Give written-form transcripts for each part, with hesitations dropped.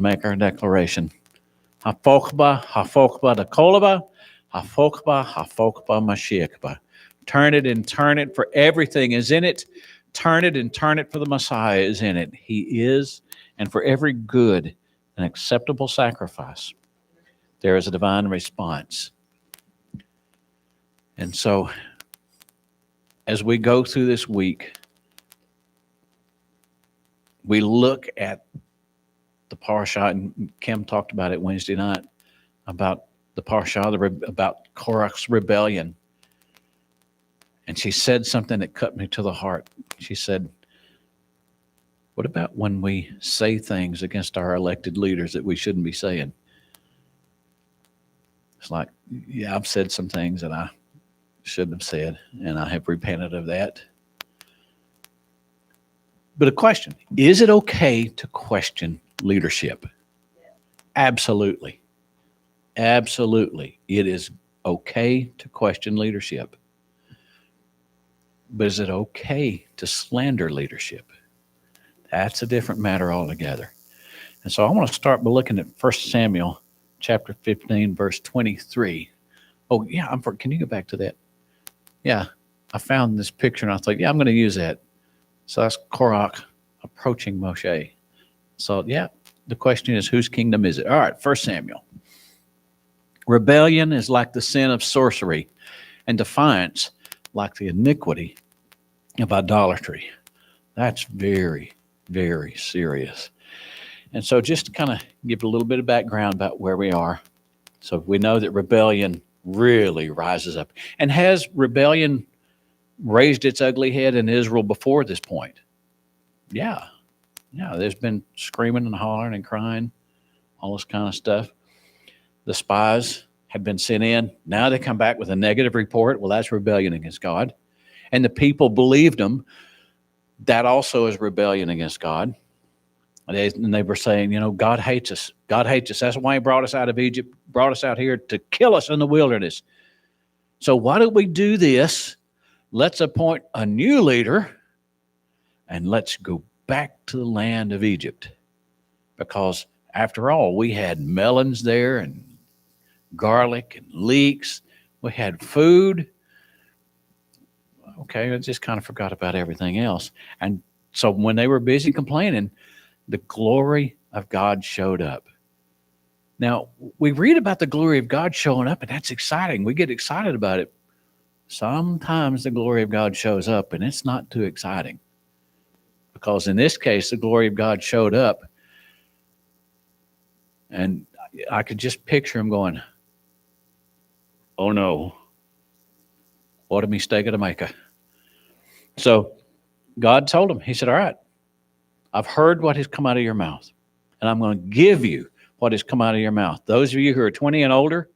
Make our declaration. Hafokba, hafokba da kolaba, hafokba, hafokba mashiachba. Turn it and turn it, for everything is in it. Turn it and turn it, for the Messiah is in it. He is, and for every good and acceptable sacrifice, there is a divine response. And so, as we go through this week, we look at the Parashat, and Kim talked about it Wednesday night, about the Parashat, about Korach's rebellion. And she said something that cut me to the heart. She said, what about when we say things against our elected leaders that we shouldn't be saying? It's like, yeah, I've said some things that I shouldn't have said, and I have repented of that. But a question, is it okay to question leadership? Absolutely. Absolutely. It is okay to question leadership. But is it okay to slander leadership? That's a different matter altogether. And so I want to start by looking at 1 Samuel chapter 15, verse 23. Oh, yeah, can you go back to that? Yeah, I found this picture and I thought, yeah, I'm going to use that. So that's Korach approaching Moshe. So, yeah, the question is, whose kingdom is it? All right, 1 Samuel. Rebellion is like the sin of sorcery, and defiance like the iniquity of idolatry. That's very, very serious. And so just to kind of give a little bit of background about where we are. So we know that rebellion really rises up. And has rebellion raised its ugly head in Israel before this point? Yeah. Yeah, there's been screaming and hollering and crying, all this kind of stuff. The spies have been sent in. Now they come back with a negative report. Well, that's rebellion against God. And the people believed them. That also is rebellion against God. And they were saying, God hates us. God hates us. That's why he brought us out of Egypt, brought us out here to kill us in the wilderness. So why don't we do this? Let's appoint a new leader and let's go back to the land of Egypt. Because after all, we had melons there and garlic and leeks. We had food. Okay, I just kind of forgot about everything else. And so when they were busy complaining, the glory of God showed up. Now, we read about the glory of God showing up, and that's exciting. We get excited about it. Sometimes the glory of God shows up, and it's not too exciting. Because in this case, the glory of God showed up, and I could just picture him going, oh no, what a mistake to make. So God told him, he said, all right, I've heard what has come out of your mouth, and I'm going to give you what has come out of your mouth. Those of you who are 20 and older,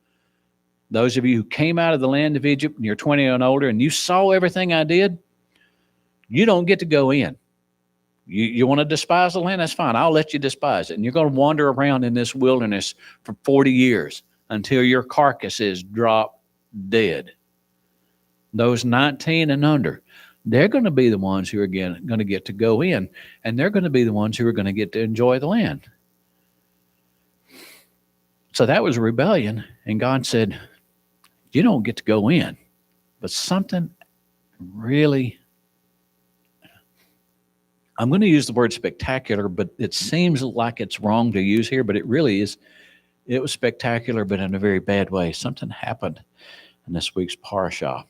those of you who came out of the land of Egypt and you're 20 and older and you saw everything I did, you don't get to go in. You want to despise the land? That's fine. I'll let you despise it. And you're going to wander around in this wilderness for 40 years until your carcasses drop dead. Those 19 and under, they're going to be the ones who are going to get to go in, and they're going to be the ones who are going to get to enjoy the land. So that was a rebellion, and God said, you don't get to go in, but something really, I'm going to use the word spectacular, but it seems like it's wrong to use here, but it really is. It was spectacular, but in a very bad way. Something happened in this week's parashah.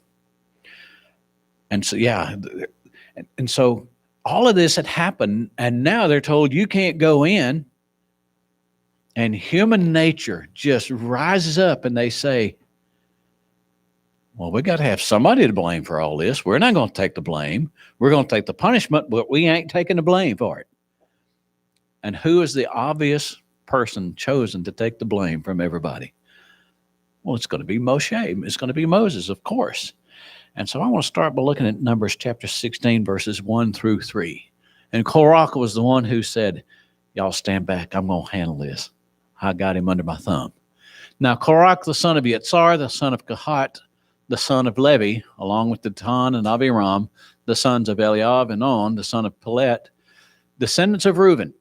And so, yeah, and so all of this had happened, and now they're told you can't go in, and human nature just rises up, and they say, well, we got to have somebody to blame for all this. We're not going to take the blame. We're going to take the punishment, but we ain't taking the blame for it. And who is the obvious person chosen to take the blame from everybody? Well, it's going to be Moshe. It's going to be Moses, of course. And so I want to start by looking at Numbers chapter 16, verses 1 through 3. And Korach was the one who said, y'all stand back. I'm going to handle this. I got him under my thumb. Now, Korach, the son of Yetzar, the son of Kahat, the son of Levi, along with Datan and Abiram, the sons of Eliab and On, the son of Pelet, descendants of Reuben.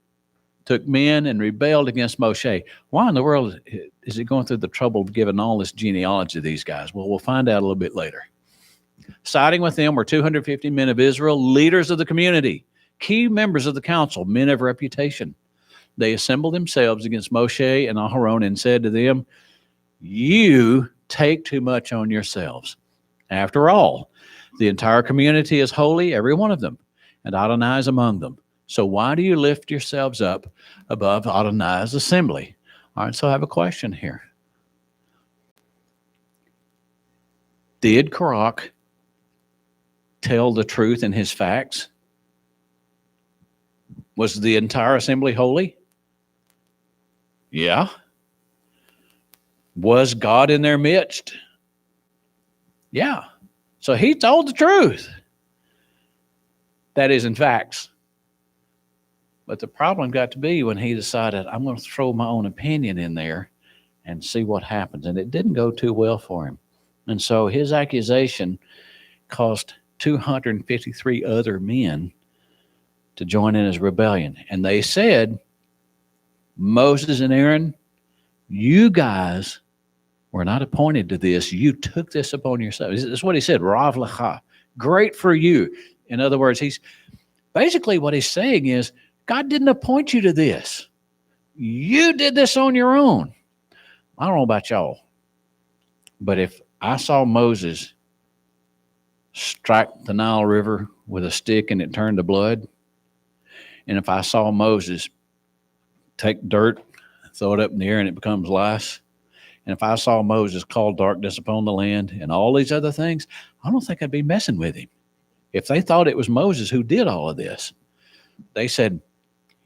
took men and rebelled against Moshe. Why in the world is he going through the trouble of giving all this genealogy to these guys? Well, we'll find out a little bit later. Siding with them were 250 men of Israel, leaders of the community, key members of the council, men of reputation. They assembled themselves against Moshe and Aharon and said to them, "You take too much on yourselves. After all, the entire community is holy, every one of them, and Adonai is among them. So why do you lift yourselves up above Adonai's assembly?" All right, so I have a question here. Did Korach tell the truth in his facts? Was the entire assembly holy? Yeah. Was God in their midst? Yeah. So he told the truth. That is in facts. But the problem got to be when he decided, I'm going to throw my own opinion in there and see what happens. And it didn't go too well for him. And so his accusation caused 253 other men to join in his rebellion. And they said, Moses and Aaron, you guys were not appointed to this. You took this upon yourselves. That's what he said, Rav Lecha. Great for you. In other words, he's basically what he's saying is, God didn't appoint you to this. You did this on your own. I don't know about y'all, but if I saw Moses strike the Nile River with a stick and it turned to blood, and if I saw Moses take dirt, throw it up in the air and it becomes lice, and if I saw Moses call darkness upon the land and all these other things, I don't think I'd be messing with him. If they thought it was Moses who did all of this, they said,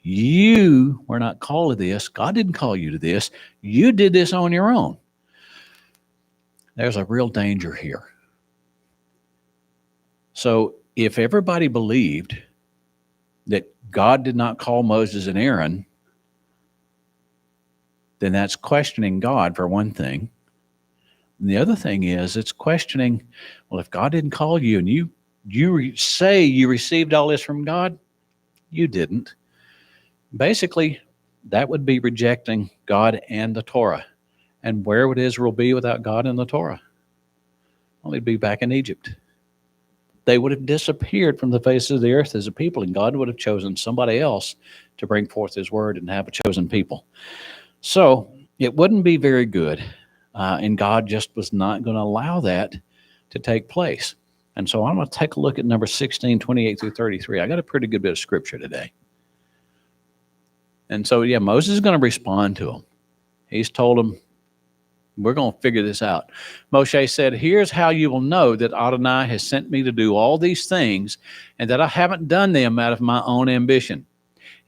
you were not called to this. God didn't call you to this. You did this on your own. There's a real danger here. So if everybody believed that God did not call Moses and Aaron, then that's questioning God for one thing. And the other thing is it's questioning, well, if God didn't call you and you say you received all this from God, you didn't. Basically, that would be rejecting God and the Torah. And where would Israel be without God and the Torah? Well, they'd be back in Egypt. They would have disappeared from the face of the earth as a people, and God would have chosen somebody else to bring forth his word and have a chosen people. So it wouldn't be very good, and God just was not going to allow that to take place. And so I'm going to take a look at number 16, 28 through 33. I got a pretty good bit of scripture today. And so, yeah, Moses is going to respond to him. He's told him, we're going to figure this out. Moshe said, here's how you will know that Adonai has sent me to do all these things and that I haven't done them out of my own ambition.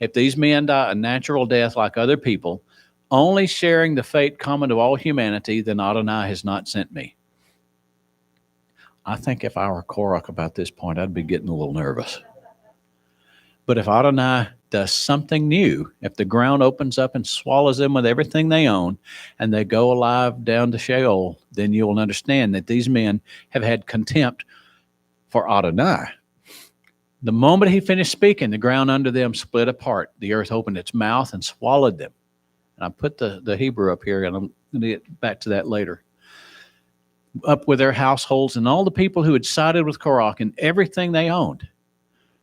If these men die a natural death like other people, only sharing the fate common to all humanity, then Adonai has not sent me. I think if I were Korach about this point, I'd be getting a little nervous. But if Adonai does something new, if the ground opens up and swallows them with everything they own and they go alive down to Sheol, then you will understand that these men have had contempt for Adonai. The moment he finished speaking, the ground under them split apart. The earth opened its mouth and swallowed them. And I put the Hebrew up here, and I'm going to get back to that later. Up with their households and all the people who had sided with Korach and everything they owned.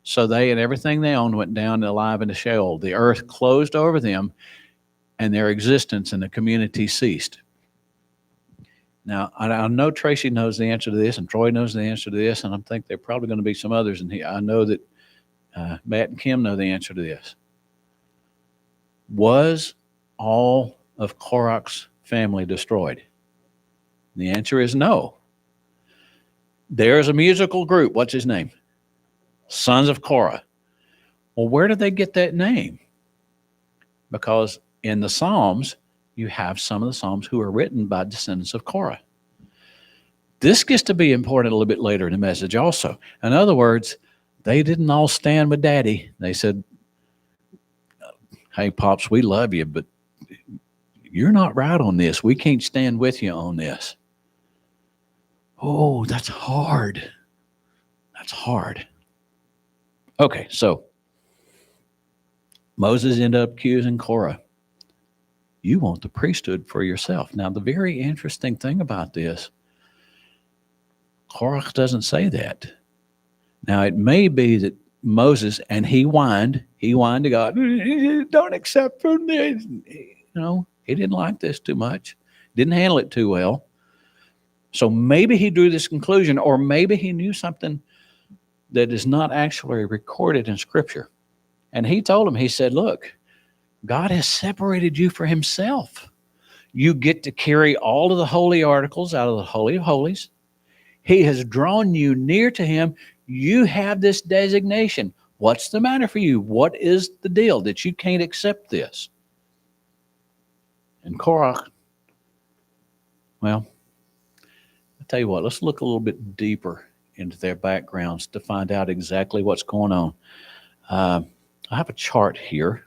So they and everything they owned went down alive into Sheol. The earth closed over them, and their existence in the community ceased. Now, I know Tracy knows the answer to this, and Troy knows the answer to this, and I think there are probably going to be some others in here. I know that Matt and Kim know the answer to this. Was all of Korach's family destroyed? The answer is no. There's a musical group. What's his name? Sons of Korah. Well, where did they get that name? Because in the Psalms, you have some of the Psalms who are written by descendants of Korah. This gets to be important a little bit later in the message also. In other words, they didn't all stand with Daddy. They said, hey, Pops, we love you, but you're not right on this. We can't stand with you on this. Oh, that's hard. That's hard. Okay, so Moses ended up accusing Korah. You want the priesthood for yourself. Now, the very interesting thing about this, Korach doesn't say that. Now, it may be that Moses, and he whined to God, don't accept from this. He didn't like this too much, didn't handle it too well. So maybe he drew this conclusion, or maybe he knew something that is not actually recorded in Scripture. And he told him, he said, look, God has separated you for himself. You get to carry all of the holy articles out of the Holy of Holies. He has drawn you near to him. You have this designation. What's the matter for you? What is the deal that you can't accept this? And Korach, well, I'll tell you what, let's look a little bit deeper into their backgrounds to find out exactly what's going on. I have a chart here.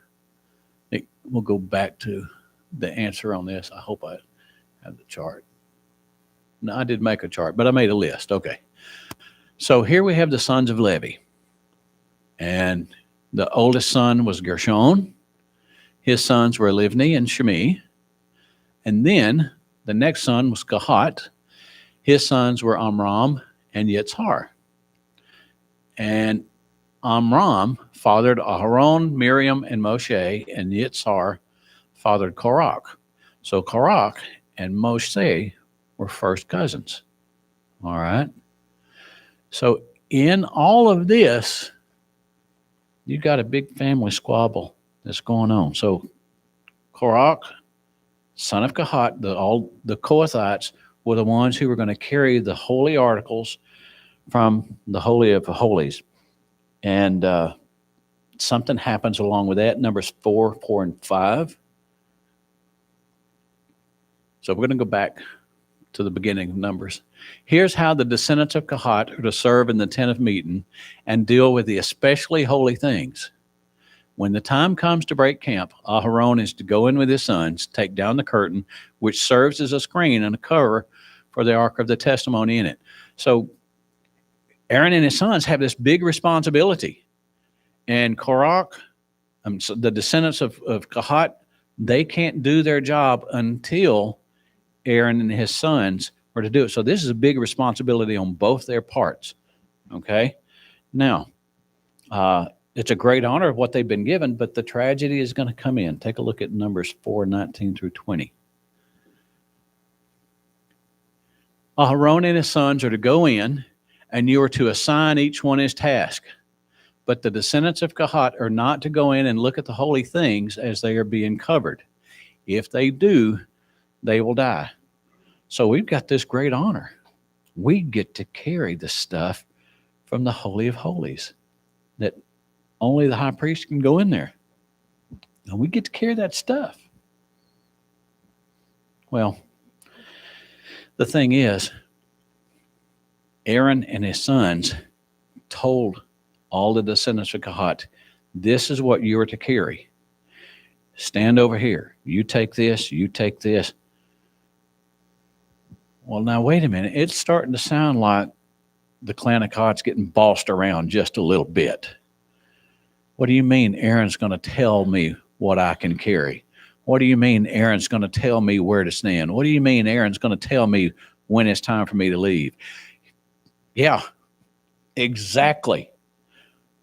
We'll go back to the answer on this. I hope I have the chart. No, I did make a chart, but I made a list. Okay. So here we have the sons of Levi. And the oldest son was Gershon. His sons were Livni and Shimi. And then the next son was Kahat. His sons were Amram and Yitzhar. And Amram fathered Aharon, Miriam, and Moshe, and Yitzhar fathered Korach. So Korach and Moshe were first cousins. All right. So in all of this, you got a big family squabble that's going on. So Korach, son of Kahat, all the Kohathites were the ones who were going to carry the holy articles from the Holy of Holies. And something happens along with that. Numbers 4, 4, and 5. So we're going to go back to the beginning of Numbers. Here's how the descendants of Kahat are to serve in the tent of meeting and deal with the especially holy things. When the time comes to break camp, Aharon is to go in with his sons, take down the curtain, which serves as a screen and a cover for the Ark of the Testimony in it. So Aaron and his sons have this big responsibility. And Korach, so the descendants of Kahat, they can't do their job until Aaron and his sons are to do it. So this is a big responsibility on both their parts. Okay? Now, it's a great honor of what they've been given, but the tragedy is going to come in. Take a look at Numbers 4, 19 through 20. Aharon and his sons are to go in, and you are to assign each one his task. But the descendants of Kahat are not to go in and look at the holy things as they are being covered. If they do, they will die. So we've got this great honor. We get to carry the stuff from the Holy of Holies that only the high priest can go in there. And we get to carry that stuff. Well, the thing is, Aaron and his sons told all the descendants of Kahat, this is what you are to carry. Stand over here. You take this, you take this. Well, now, wait a minute. It's starting to sound like the clan of Kahat's getting bossed around just a little bit. What do you mean Aaron's going to tell me what I can carry? What do you mean Aaron's going to tell me where to stand? What do you mean Aaron's going to tell me when it's time for me to leave? Yeah, exactly.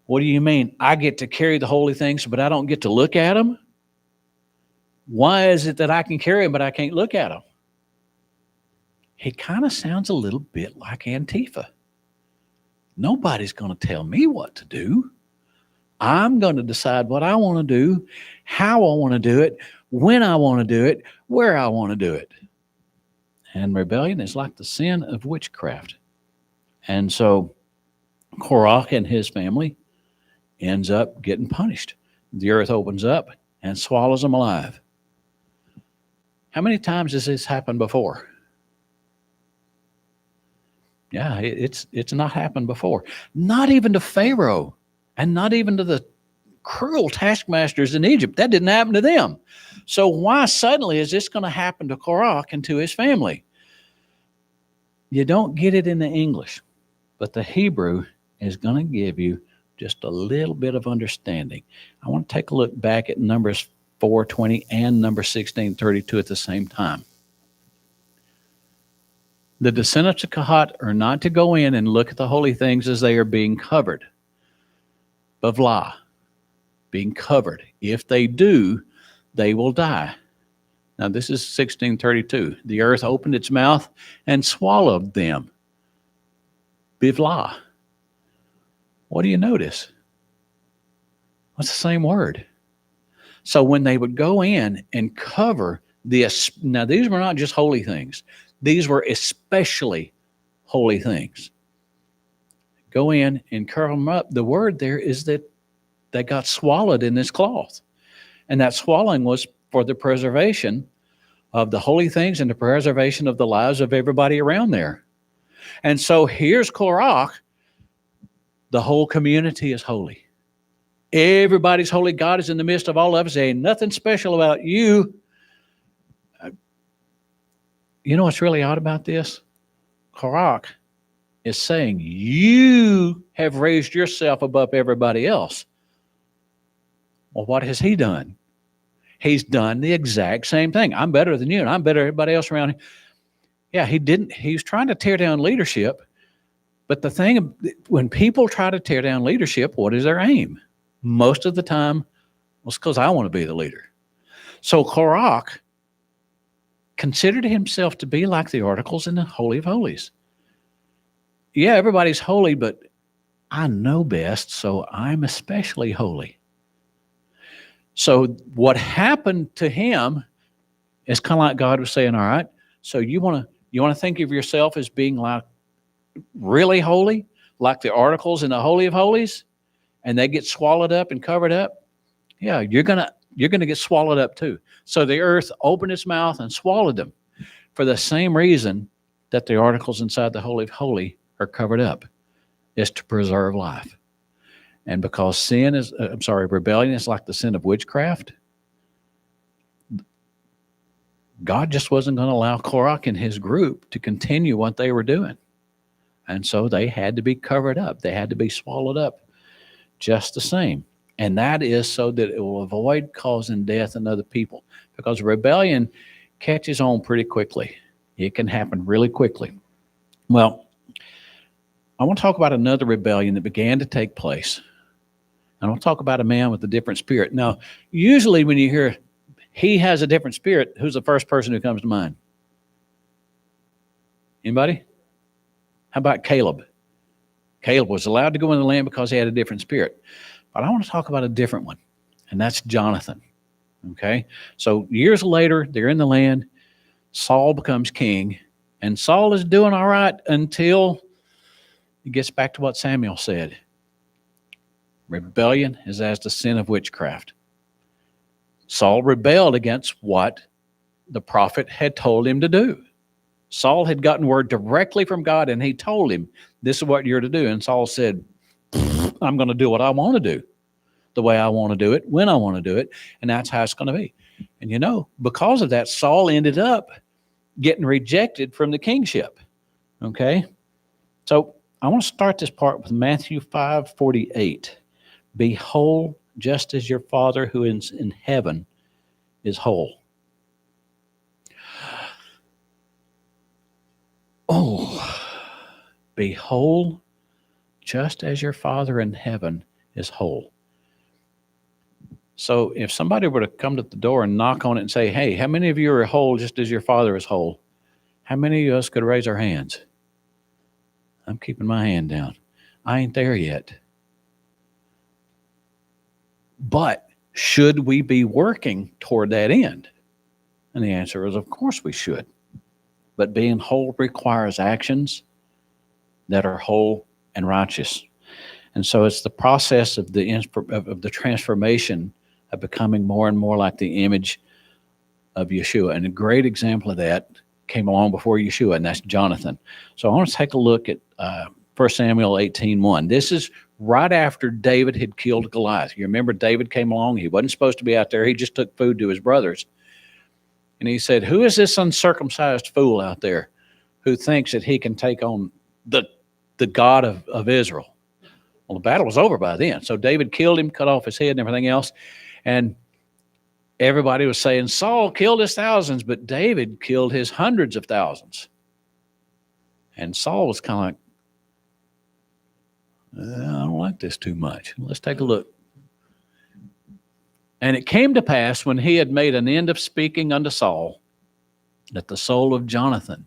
What do you mean I get to carry the holy things, but I don't get to look at them? Why is it that I can carry them, but I can't look at them? It kind of sounds a little bit like Antifa. Nobody's going to tell me what to do. I'm going to decide what I want to do, how I want to do it, when I want to do it, where I want to do it. And rebellion is like the sin of witchcraft. And so Korach and his family ends up getting punished. The earth opens up and swallows them alive. How many times has this happened before? Yeah, it's not happened before. Not even to Pharaoh and not even to the cruel taskmasters in Egypt. That didn't happen to them. So why suddenly is this going to happen to Korach and to his family? You don't get it in the English, but the Hebrew is going to give you just a little bit of understanding. I want to take a look back at Numbers 4:20 and Numbers 16:32 at the same time. The descendants of Kahat are not to go in and look at the holy things as they are being covered. Bavlah, being covered. If they do, they will die. Now this is 16:32. The earth opened its mouth and swallowed them. Bivlah. What do you notice? What's the same word? So when they would go in and cover this, now these were not just holy things. These were especially holy things. Go in and cover them up. The word there is that they got swallowed in this cloth. And that swallowing was for the preservation of the holy things and the preservation of the lives of everybody around there. And so here's Korach. The whole community is holy. Everybody's holy. God is in the midst of all of us. There ain't nothing special about you. You know what's really odd about this? Korach is saying, you have raised yourself above everybody else. Well, what has he done? He's done the exact same thing. I'm better than you, and I'm better than everybody else around here. Yeah, he didn't. He was trying to tear down leadership. But the thing, when people try to tear down leadership, what is their aim? Most of the time, well, it's because I want to be the leader. So Korach considered himself to be like the articles in the Holy of Holies. Yeah, everybody's holy, but I know best, so I'm especially holy. So what happened to him is kind of like God was saying, all right, so you want to think of yourself as being like really holy, like the articles in the Holy of Holies, and they get swallowed up and covered up? Yeah, you're gonna get swallowed up too. So the earth opened its mouth and swallowed them for the same reason that the articles inside the Holy of Holies are covered up, is to preserve life. And because rebellion is like the sin of witchcraft, God just wasn't going to allow Korach and his group to continue what they were doing. And so they had to be covered up. They had to be swallowed up just the same. And that is so that it will avoid causing death in other people. Because rebellion catches on pretty quickly. It can happen really quickly. Well, I want to talk about another rebellion that began to take place. I want to talk about a man with a different spirit. Now, usually when you hear he has a different spirit, who's the first person who comes to mind? Anybody? How about Caleb? Caleb was allowed to go in the land because he had a different spirit. But I want to talk about a different one, and that's Jonathan. Okay? So years later, they're in the land. Saul becomes king, and Saul is doing all right until it gets back to what Samuel said. Rebellion is as the sin of witchcraft. Saul rebelled against what the prophet had told him to do. Saul had gotten word directly from God, and he told him, this is what you're to do. And Saul said, I'm going to do what I want to do, the way I want to do it, when I want to do it, and that's how it's going to be. And you know, because of that, Saul ended up getting rejected from the kingship. Okay? So I want to start this part with Matthew 5:48. Behold, just as your Father who is in heaven is whole. Oh, behold, just as your Father in heaven is whole. So if somebody were to come to the door and knock on it and say, hey, how many of you are whole just as your Father is whole? How many of us could raise our hands? I'm keeping my hand down. I ain't there yet. But should we be working toward that end? And the answer is, of course we should. But being whole requires actions that are whole and righteous. And so it's the process of the transformation of becoming more and more like the image of Yeshua. And a great example of that came along before Yeshua, and that's Jonathan. So I want to take a look at 1 Samuel 18:1. This is right after David had killed Goliath. You remember David came along. He wasn't supposed to be out there. He just took food to his brothers. And he said, who is this uncircumcised fool out there who thinks that he can take on the God of Israel? Well, the battle was over by then. So David killed him, cut off his head and everything else. And everybody was saying, Saul killed his thousands, but David killed his hundreds of thousands. And Saul was kind of like, I don't like this too much. Let's take a look. And it came to pass when he had made an end of speaking unto Saul, that the soul of Jonathan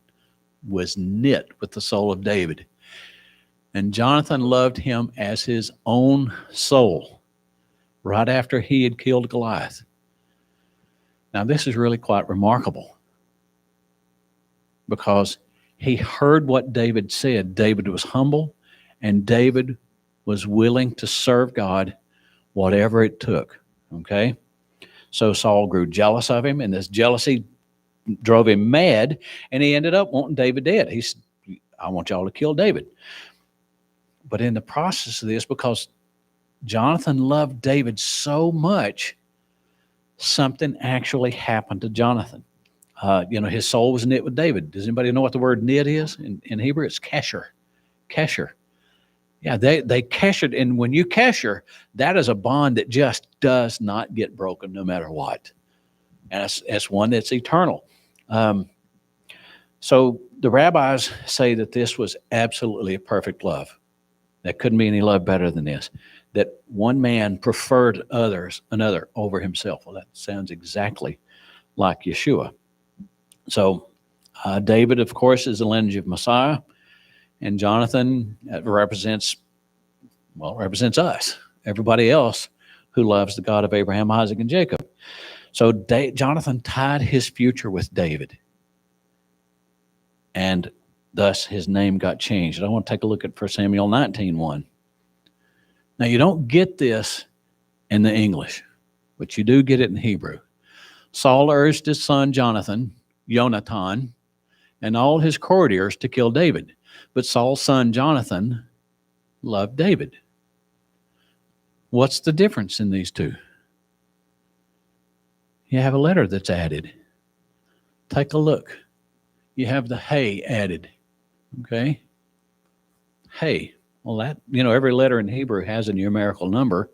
was knit with the soul of David. And Jonathan loved him as his own soul right after he had killed Goliath. Now, this is really quite remarkable because he heard what David said. David was humble, and David was willing to serve God whatever it took. Okay? So Saul grew jealous of him, and this jealousy drove him mad, and he ended up wanting David dead. He said, I want y'all to kill David. But in the process of this, because Jonathan loved David so much, something actually happened to Jonathan. His soul was knit with David. Does anybody know what the word knit is? In Hebrew, it's kesher. Kesher. Yeah, they keshered. And when you kesher, that is a bond that just does not get broken no matter what. And it's one that's eternal. So the rabbis say that this was absolutely a perfect love. There couldn't be any love better than this. That one man preferred another over himself. Well, that sounds exactly like Yeshua. So David, of course, is the lineage of Messiah, and Jonathan represents us, everybody else who loves the God of Abraham, Isaac, and Jacob. So Jonathan tied his future with David, and thus his name got changed. And I want to take a look at 1 Samuel 19:1. Now, you don't get this in the English, but you do get it in Hebrew. Saul urged his son Jonathan, and all his courtiers to kill David. But Saul's son Jonathan loved David. What's the difference in these two? You have a letter that's added. Take a look. You have the hey added. Okay? Hey. Well, that, every letter in Hebrew has a numerical number,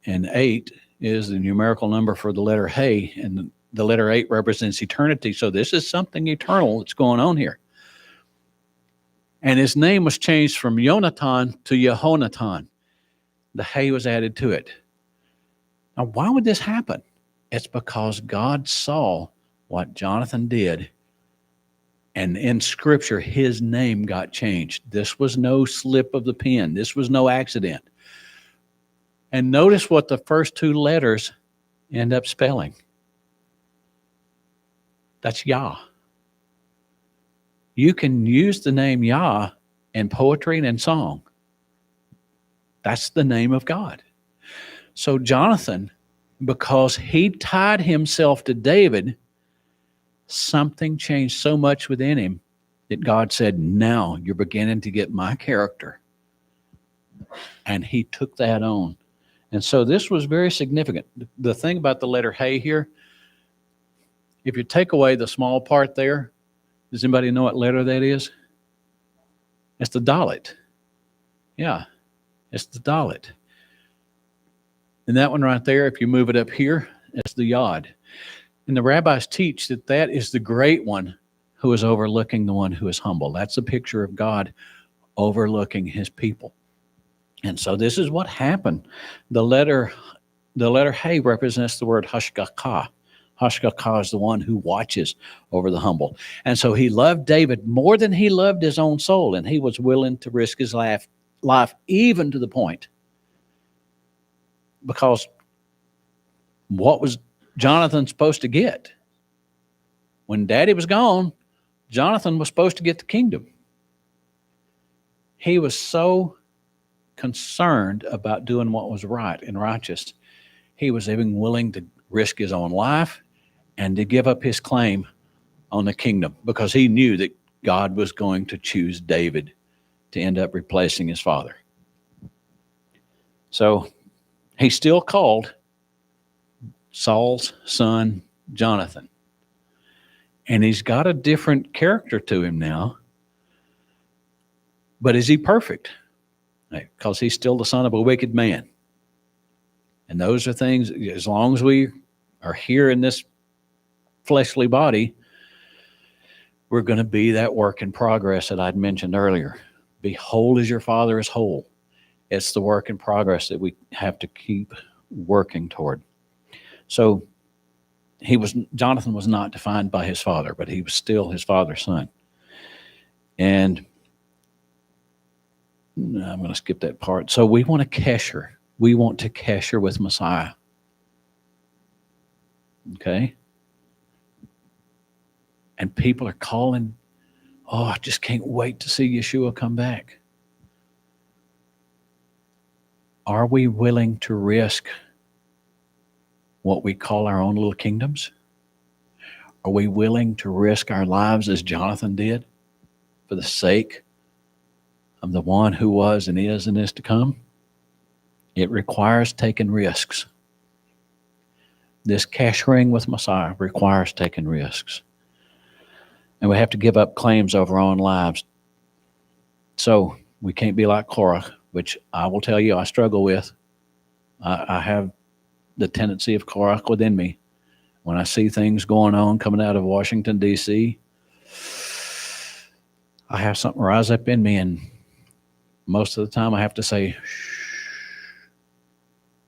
and 8 is the numerical number for the letter hey, and the letter 8 represents eternity. So this is something eternal that's going on here. And his name was changed from Yonatan to Yehonatan. The hey was added to it. Now, why would this happen? It's because God saw what Jonathan did, and in Scripture, his name got changed. This was no slip of the pen. This was no accident. And notice what the first two letters end up spelling. That's Yah. You can use the name Yah in poetry and in song. That's the name of God. So Jonathan, because he tied himself to David, something changed so much within him that God said, now you're beginning to get my character. And he took that on. And so this was very significant. The thing about the letter hey here, if you take away the small part there, does anybody know what letter that is? It's the Dalet. Yeah, it's the Dalet. And that one right there, if you move it up here, it's the Yod. And the rabbis teach that that is the great one who is overlooking the one who is humble. That's a picture of God overlooking his people. And so this is what happened. The letter hey represents the word hashgachah. Hashgachah is the one who watches over the humble. And so he loved David more than he loved his own soul, and he was willing to risk his life even to the point. Because what was Jonathan supposed to get? When Daddy was gone, Jonathan was supposed to get the kingdom. He was so concerned about doing what was right and righteous, he was even willing to risk his own life and to give up his claim on the kingdom because he knew that God was going to choose David to end up replacing his father. So he still called Saul's son Jonathan. And he's got a different character to him now. But is he perfect? because he's still the son of a wicked man. And those are things, as long as we are here in this fleshly body, we're going to be that work in progress that I'd mentioned earlier. Be whole as your Father is whole. It's the work in progress that we have to keep working toward. So Jonathan was not defined by his father, but he was still his father's son. And I'm going to skip that part. So we want to kesher. We want to kesher with Messiah. Okay? And people are calling, oh, I just can't wait to see Yeshua come back. Are we willing to risk what we call our own little kingdoms? Are we willing to risk our lives as Jonathan did for the sake of the one who was and is to come? It requires taking risks. This keshering with Messiah requires taking risks. And we have to give up claims over our own lives. So we can't be like Korach, which I will tell you I struggle with. I have the tendency of Korach within me. When I see things going on coming out of Washington, D.C., I have something rise up in me, and most of the time I have to say, shh.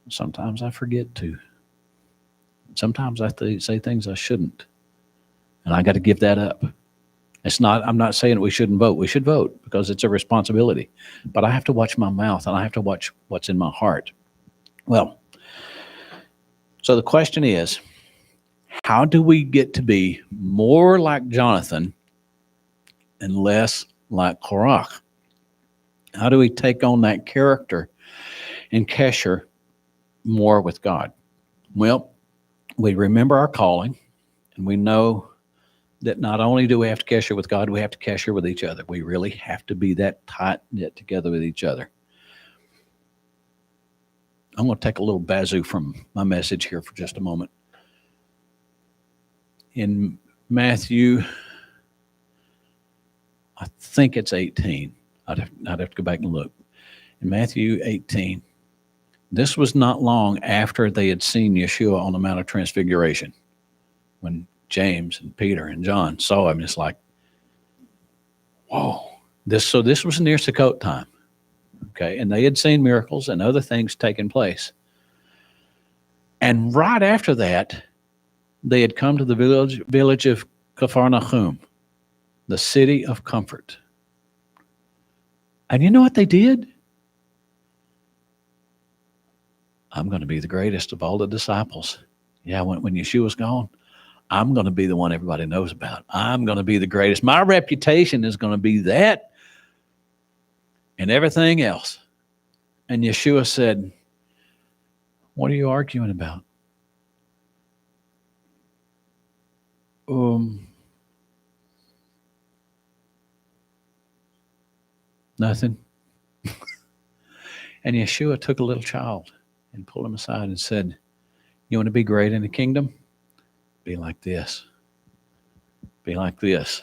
Sometimes I forget to. Sometimes I say things I shouldn't, and I got to give that up. I'm not saying we shouldn't vote. We should vote because it's a responsibility. But I have to watch my mouth, and I have to watch what's in my heart. Well, so the question is, how do we get to be more like Jonathan and less like Korach? How do we take on that character and kesher more with God? Well, we remember our calling, and we know that not only do we have to kesher with God, we have to kesher with each other. We really have to be that tight-knit together with each other. I'm going to take a little bazoo from my message here for just a moment. In Matthew, I think it's 18. I'd have to go back and look. In Matthew 18, this was not long after they had seen Yeshua on the Mount of Transfiguration. When James and Peter and John saw him, it's like, whoa. This was near Sukkot time. Okay, and they had seen miracles and other things taking place. And right after that, they had come to the village of Capharnaum, the city of comfort. And you know what they did? I'm going to be the greatest of all the disciples. Yeah, when Yeshua's gone, I'm going to be the one everybody knows about. I'm going to be the greatest. My reputation is going to be that and everything else. And Yeshua said, what are you arguing about? Nothing. And Yeshua took a little child and pulled him aside and said, you want to be great in the kingdom? Be like this. Be like this.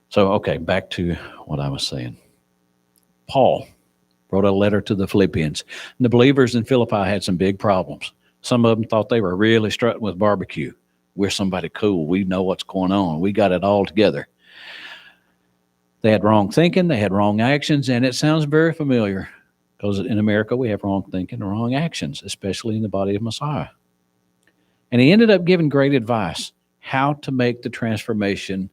So, okay, back to what I was saying. Paul wrote a letter to the Philippians. And the believers in Philippi had some big problems. Some of them thought they were really strutting with barbecue. We're somebody cool. We know what's going on. We got it all together. They had wrong thinking. They had wrong actions. And it sounds very familiar because in America we have wrong thinking and wrong actions, especially in the body of Messiah. And he ended up giving great advice how to make the transformation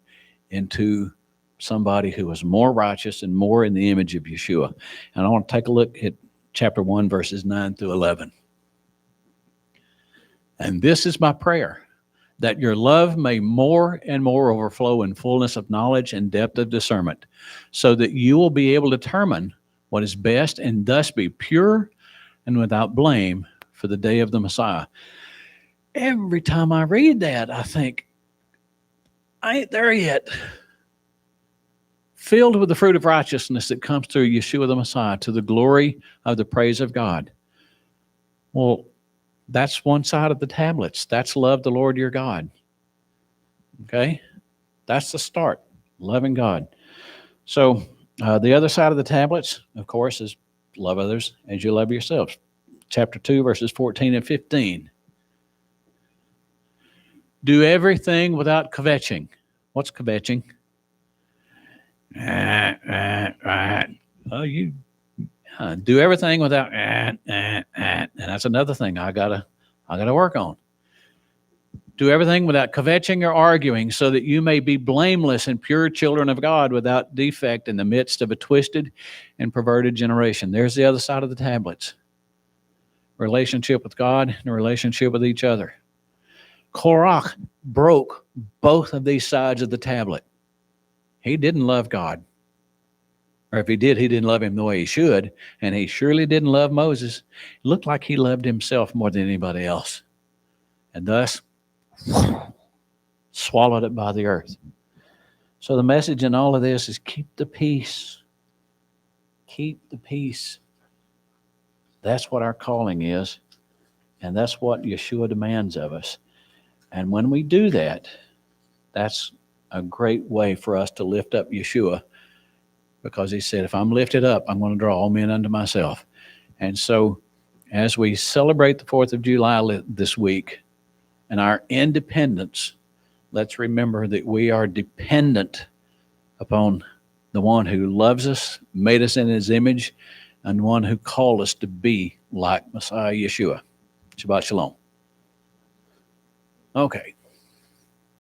into somebody who was more righteous and more in the image of Yeshua. And I want to take a look at chapter 1, verses 9 through 11. And this is my prayer, that your love may more and more overflow in fullness of knowledge and depth of discernment, so that you will be able to determine what is best and thus be pure and without blame for the day of the Messiah. Every time I read that, I think, I ain't there yet. Filled with the fruit of righteousness that comes through Yeshua the Messiah to the glory of the praise of God. Well, that's one side of the tablets. That's love the Lord your God. Okay? That's the start, loving God. So The other side of the tablets, of course, is love others as you love yourselves. Chapter 2, verses 14 and 15. Do everything without kvetching. What's kvetching? Oh, you do everything without and that's another thing I gotta work on. Do everything without kvetching or arguing, so that you may be blameless and pure children of God, without defect in the midst of a twisted and perverted generation. There's the other side of the tablets. Relationship with God and a relationship with each other. Korach broke both of these sides of the tablet. He didn't love God. Or if he did, he didn't love him the way he should. And he surely didn't love Moses. It looked like he loved himself more than anybody else. And thus, swallowed it by the earth. So the message in all of this is keep the peace. Keep the peace. That's what our calling is. And that's what Yeshua demands of us. And when we do that, that's a great way for us to lift up Yeshua, because he said, if I'm lifted up, I'm going to draw all men unto myself. And so as we celebrate the 4th of July this week and our independence, let's remember that we are dependent upon the one who loves us, made us in his image, and one who called us to be like Messiah Yeshua. Shabbat Shalom. Okay.